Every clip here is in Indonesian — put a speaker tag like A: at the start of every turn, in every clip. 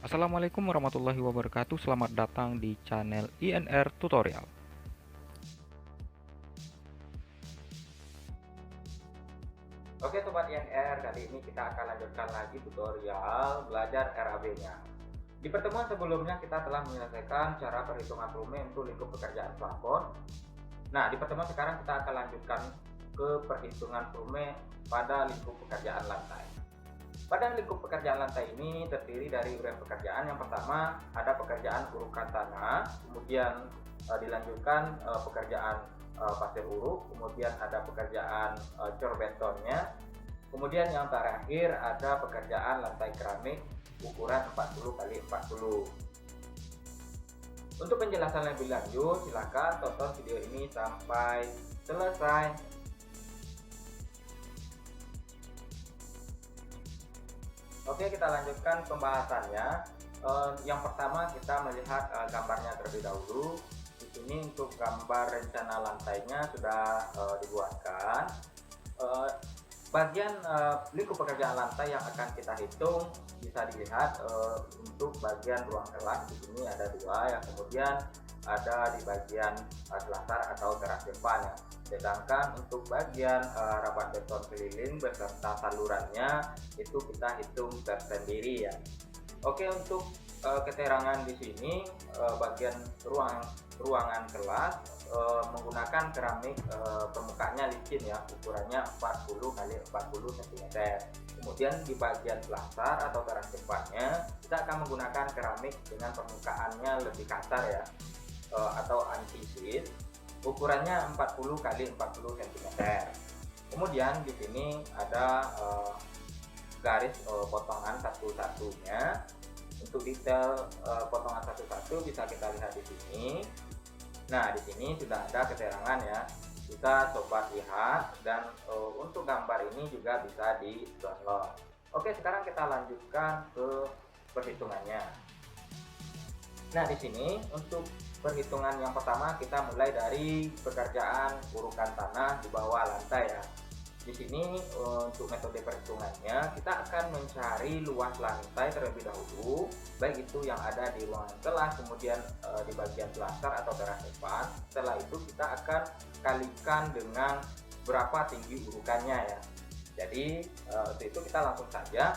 A: Assalamualaikum warahmatullahi wabarakatuh. Selamat datang di channel INR Tutorial.
B: Oke Sobat INR, kali ini kita akan lanjutkan lagi tutorial belajar RAB-nya. Di pertemuan sebelumnya kita telah menyelesaikan cara perhitungan volume untuk lingkup pekerjaan plafon. Nah, di pertemuan sekarang kita akan lanjutkan ke perhitungan volume pada lingkup pekerjaan lantai. Pada lingkup pekerjaan lantai ini terdiri dari uraian pekerjaan. Yang pertama ada pekerjaan urukan tanah, kemudian dilanjutkan pekerjaan pasir uruk, kemudian ada pekerjaan cor betonnya, kemudian yang terakhir ada pekerjaan lantai keramik ukuran 40 x 40. Untuk penjelasan lebih lanjut silakan tonton video ini sampai selesai. Oke, kita lanjutkan pembahasannya. Yang pertama kita melihat gambarnya terlebih dahulu. Di sini untuk gambar rencana lantainya sudah dibuatkan. Bagian lingkup pekerjaan lantai yang akan kita hitung bisa dilihat untuk bagian ruang kelas. Di sini ada dua, yang kemudian ada di bagian selasar atau teras depan ya. Sedangkan untuk bagian rapat beton keliling beserta salurannya itu kita hitung tersendiri ya. Oke, untuk keterangan di sini bagian ruangan kelas menggunakan keramik permukaannya licin ya, ukurannya 40 x 40 cm. Kemudian di bagian selasar atau teras depannya kita akan menggunakan keramik dengan permukaannya lebih kasar ya, atau anti-slip, ukurannya 40 x 40 cm. Kemudian di sini ada garis potongan satu-satunya. Untuk detail potongan satu-satu bisa kita lihat di sini. Nah, di sini sudah ada keterangan ya, bisa sobat lihat, dan untuk gambar ini juga bisa di download. Oke, sekarang kita lanjutkan ke perhitungannya. Nah, di sini untuk perhitungan yang pertama kita mulai dari pekerjaan urukan tanah di bawah lantai ya. Di sini untuk metode perhitungannya kita akan mencari luas lantai terlebih dahulu, baik itu yang ada di ruangan kelas, kemudian di bagian selasar atau teras depan. Setelah itu kita akan kalikan dengan berapa tinggi urukannya ya. Jadi untuk itu kita langsung saja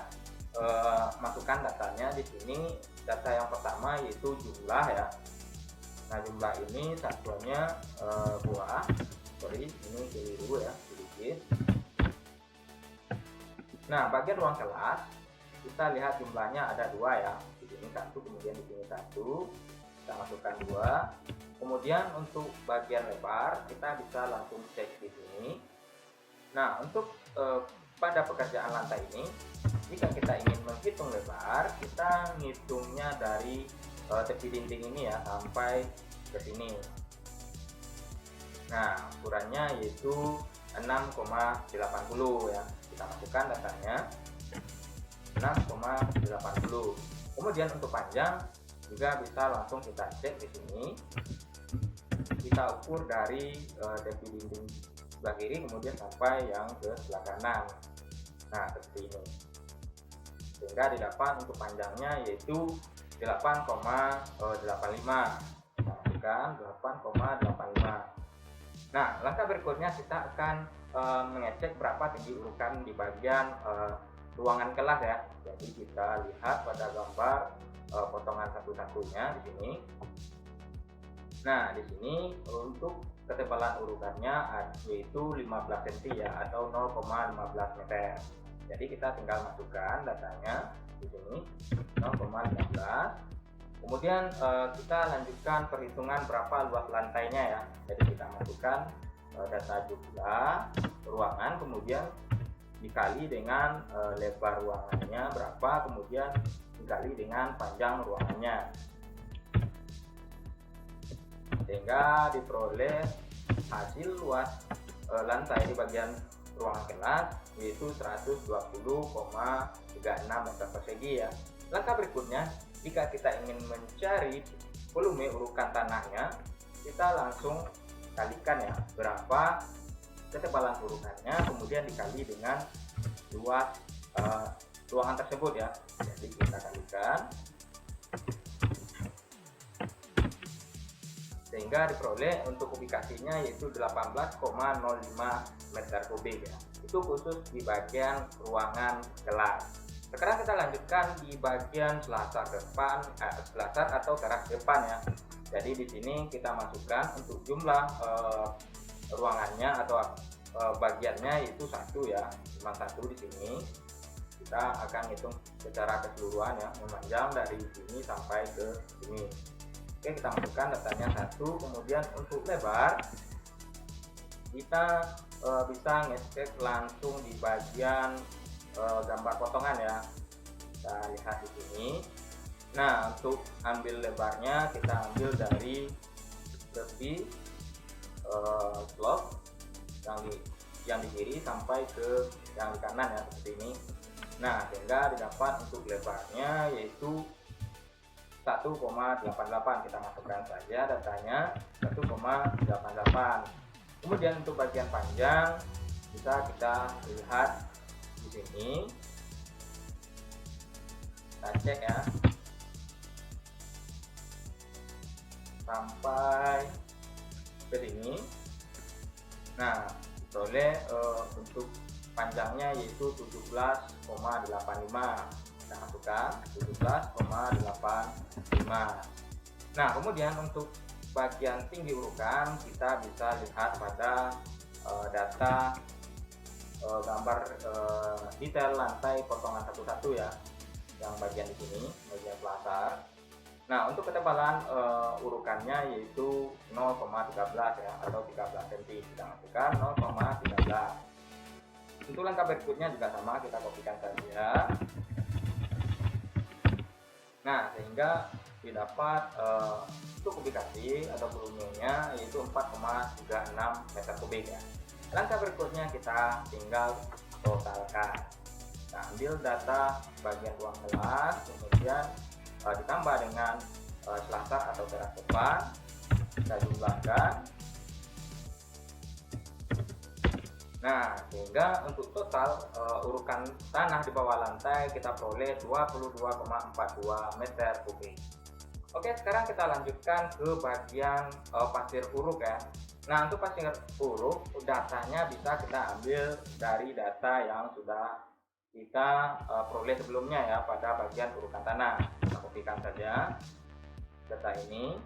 B: masukkan datanya. Di sini data yang pertama yaitu jumlah ya. Nah, jumlah ini satuannya ini keliru ya, sedikit. Nah, bagian ruang kelas kita lihat jumlahnya ada dua ya. Di sini satu, kemudian di sini satu. Kita masukkan dua. Kemudian untuk bagian lebar kita bisa langsung cek di sini. Nah, untuk pada pekerjaan lantai ini, jika kita ingin menghitung lebar, kita ngitungnya dari tepi dinding ini ya sampai ke sini. Nah, ukurannya yaitu 6,80 ya. Kita masukkan datanya 6,80. Kemudian untuk panjang juga bisa langsung kita cek di sini. Kita ukur dari tepi dinding sebelah kiri kemudian sampai yang ke sebelah kanan. Nah, seperti ini. Sehingga didapat untuk panjangnya yaitu 8,85. Kita masukkan 8,85. Nah, langkah berikutnya kita akan mengecek berapa tinggi urukan di bagian ruangan kelas ya. Jadi kita lihat pada gambar potongan satu-satunya di sini. Nah, di sini untuk ketebalan urukannya yaitu 15 cm ya, atau 0,15 meter. Jadi kita tinggal masukkan datanya di sini 0,15. Kemudian kita lanjutkan perhitungan berapa luas lantainya ya. Jadi kita masukkan data jumlah ruangan, kemudian dikali dengan lebar ruangannya berapa, kemudian dikali dengan panjang ruangannya, sehingga diperoleh hasil luas lantai di bagian ruangan kelas yaitu 120,36 meter persegi ya. Langkah berikutnya, jika kita ingin mencari volume urukan tanahnya, kita langsung kalikan ya berapa ketebalan urukannya, kemudian dikali dengan luas ruangan tersebut ya. Jadi kita kalikan sehingga diperoleh untuk ubikasinya yaitu 18,05 meter kubik ya. Itu khusus di bagian ruangan kelas. Sekarang kita lanjutkan di bagian selasar depan, selasar atau teras depan ya. Jadi di sini kita masukkan untuk jumlah ruangannya atau bagiannya itu satu ya, cuma satu di sini. Kita akan hitung secara keseluruhan ya, memanjang dari sini sampai ke sini. Oke, kita masukkan datanya satu. Kemudian untuk lebar kita bisa ngecek langsung di bagian gambar potongan ya. Kita lihat di sini. Nah, untuk ambil lebarnya kita ambil dari tepi slot yang di kiri sampai ke yang di kanan ya, seperti ini. Nah, sehingga didapat untuk lebarnya yaitu 1,88. Kita masukkan saja datanya 1,88. Kemudian untuk bagian panjang bisa kita lihat di sini. Kita cek ya, sampai ke sini. Nah, diperoleh untuk panjangnya yaitu 17,85. Kita masukkan 17,85. Nah, kemudian untuk bagian tinggi urukan kita bisa lihat pada data gambar detail lantai potongan satu-satu ya, yang bagian di sini, bagian selasar. Nah, untuk ketebalan urukannya yaitu 0,13 ya, atau 13 cm. Kita masukkan 0,13. Untuk langkah berikutnya juga sama, kita kopikan saja. Nah, sehingga didapat untuk ubikasi atau volumenya yaitu 4,36 meter kubik ya. Langkah berikutnya kita tinggal totalkan. Nah, ambil data bagian ruang kelas, kemudian ditambah dengan selasar atau teras depan, kita jumlahkan. Nah, sehingga untuk total urukan tanah di bawah lantai kita peroleh 22,42 meter kubik. Oke, sekarang kita lanjutkan ke bagian pasir uruk ya. Nah, untuk pasir uruk datanya bisa kita ambil dari data yang sudah kita peroleh sebelumnya ya, pada bagian urukan tanah. Kita kopikan saja data ini.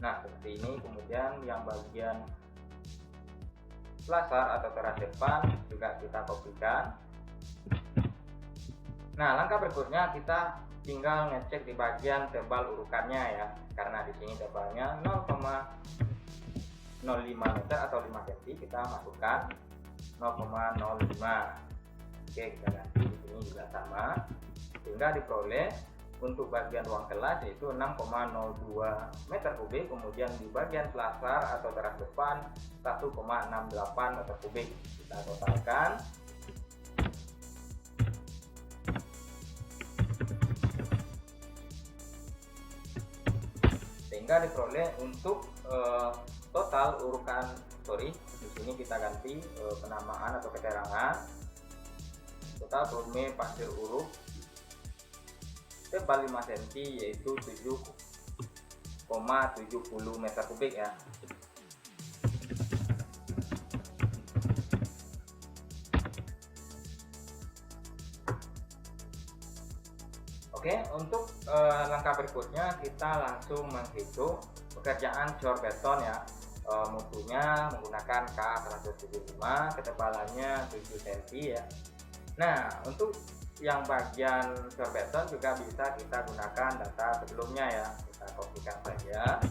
B: Nah, seperti ini. Kemudian yang bagian selasar atau teras depan juga kita kopikan. Nah, langkah berikutnya kita tinggal ngecek di bagian tebal urukannya ya, karena di sini tebalnya 0,05 meter atau 5 cm. Kita masukkan 0,05. Oke, kita ganti di sini juga sama, sehingga diperoleh untuk bagian ruang kelas yaitu 6,02 meter kubik. Kemudian di bagian selasar atau teras depan 1,68 meter kubik. Kita totalkan. Sehingga diperoleh untuk total urukan, di sini kita ganti penamaan atau keterangan. Total volume pasir uruk tebal 5 cm yaitu 7,70 meter kubik ya. Oke, untuk langkah berikutnya kita langsung menghitung pekerjaan jor beton ya. Mutunya menggunakan K175, ketebalannya 7 cm ya. Nah, untuk yang bagian jor beton juga bisa kita gunakan data sebelumnya ya. Kita kopikan saja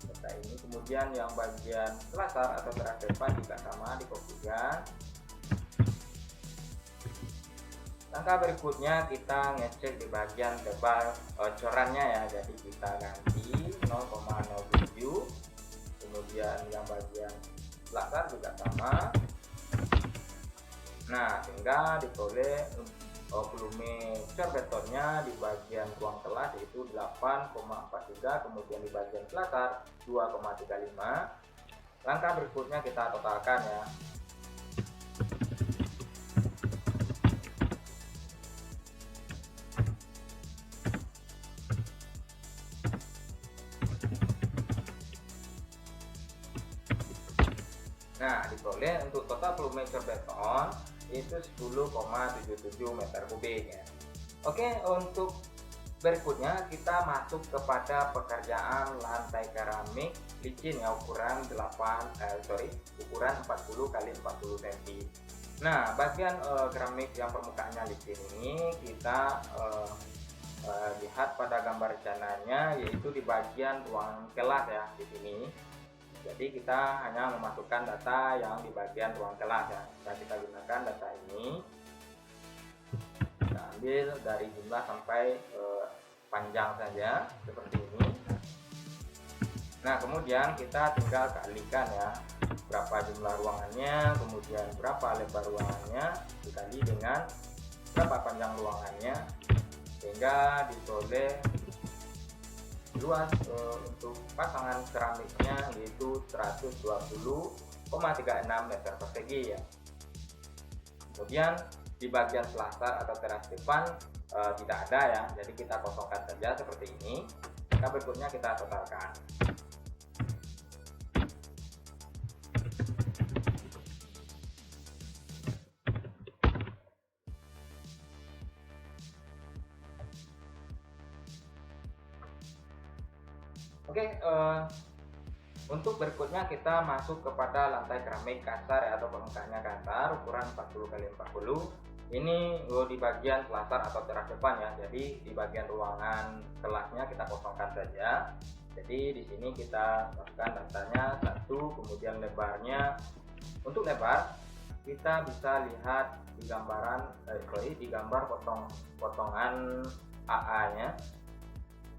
B: data ini. Kemudian yang bagian selasar atau teras depan juga sama, dikopikan. Langkah berikutnya kita ngecek di bagian tebal corannya ya. Jadi kita ganti 0,07. Kemudian yang bagian selasar juga sama. Nah, sehingga diperoleh volume cor betonnya di bagian ruang kelas yaitu 8,43, kemudian di bagian selasar 2,35. Langkah berikutnya kita totalkan ya. diperoleh untuk total volume cor beton itu 10,77 meter kubik ya. Oke, untuk berikutnya kita masuk kepada pekerjaan lantai keramik licin ya, ukuran 40 kali 40 cm. Nah, bagian keramik yang permukaannya licin ini kita lihat pada gambar rencananya, yaitu di bagian ruang kelas ya di sini. Jadi kita hanya memasukkan data yang di bagian ruang kelas ya. Nah, kita gunakan data ini, kita ambil dari jumlah sampai panjang saja seperti ini. Nah, kemudian kita tinggal kalikan ya, berapa jumlah ruangannya, kemudian berapa lebar ruangannya dikali dengan berapa panjang ruangannya, sehingga diperoleh luas untuk pasangan keramiknya yaitu 120,36 meter persegi ya. Kemudian di bagian selasar atau teras depan tidak ada ya, jadi kita kosongkan saja seperti ini. Nah, berikutnya kita totalkan. Oke, untuk berikutnya kita masuk kepada lantai keramik kasar ya, atau permukaannya kasar ukuran 40 kali 40. Ini di bagian selasar atau teras depan ya. Jadi di bagian ruangan kelasnya kita kosongkan saja. Jadi di sini kita masukkan datanya 1, kemudian lebarnya. Untuk lebar kita bisa lihat di gambaran di gambar potongan AA-nya.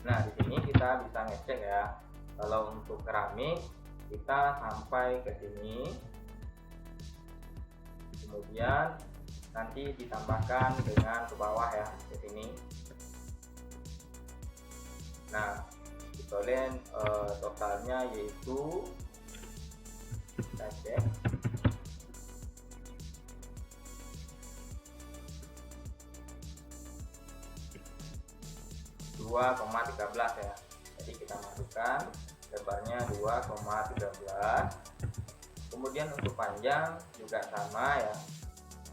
B: Nah, di sini kita bisa ngecek ya. Kalau untuk keramik kita sampai ke sini. Kemudian nanti ditambahkan dengan ke bawah ya, ke sini. Nah, diperoleh totalnya yaitu, kita cek, (2,13) ya. Jadi kita masukkan lebarnya 2,13. Kemudian untuk panjang juga sama ya.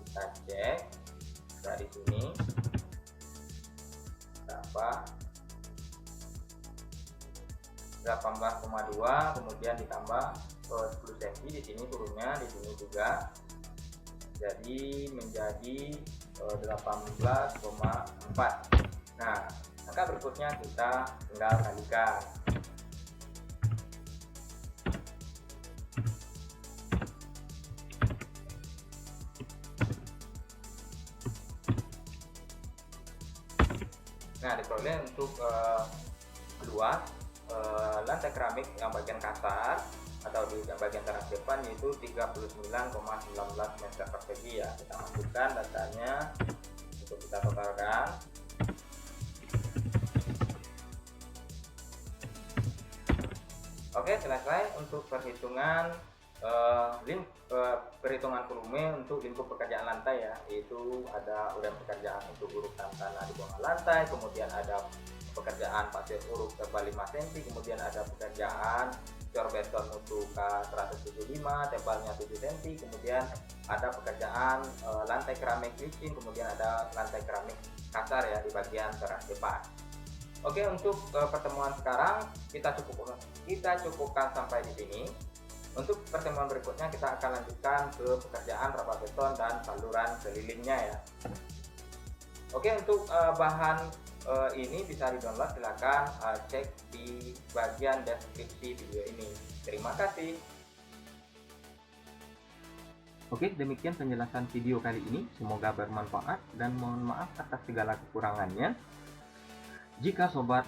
B: Kita cek dari sini berapa, 18,2, kemudian ditambah 10 cm di sini turunnya, di sini juga, jadi menjadi 18,4. Nah, maka berikutnya kita tinggal kalikan. Nah, diperoleh untuk luas lantai keramik yang bagian kasar atau di bagian teras depan yaitu 39,19 meter persegi ya. Kita masukkan datanya untuk kita totalkan. Oke, selesai untuk perhitungan perhitungan volume untuk lingkup pekerjaan lantai ya, yaitu ada udah pekerjaan untuk urutan tanah di bawah lantai, kemudian ada pekerjaan pasir uruk tebal 5 cm, kemudian ada pekerjaan cor beton untuk K175 tebalnya 7 cm, kemudian ada pekerjaan lantai keramik licin, kemudian ada lantai keramik kasar ya di bagian teras depan. Oke, untuk pertemuan sekarang kita cukupkan sampai di sini. Untuk pertemuan berikutnya kita akan lanjutkan ke pekerjaan raba beton dan saluran kelilingnya ya. Oke, untuk bahan ini bisa di-download, silakan cek di bagian deskripsi video ini. Terima kasih.
A: Oke, demikian penjelasan video kali ini. Semoga bermanfaat dan mohon maaf atas segala kekurangannya. Jika sobat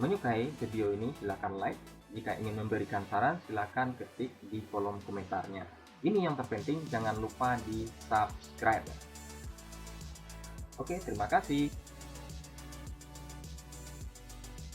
A: menyukai video ini, silakan like. Jika ingin memberikan saran, silakan ketik di kolom komentarnya. Ini yang terpenting, jangan lupa di subscribe. Oke, terima kasih.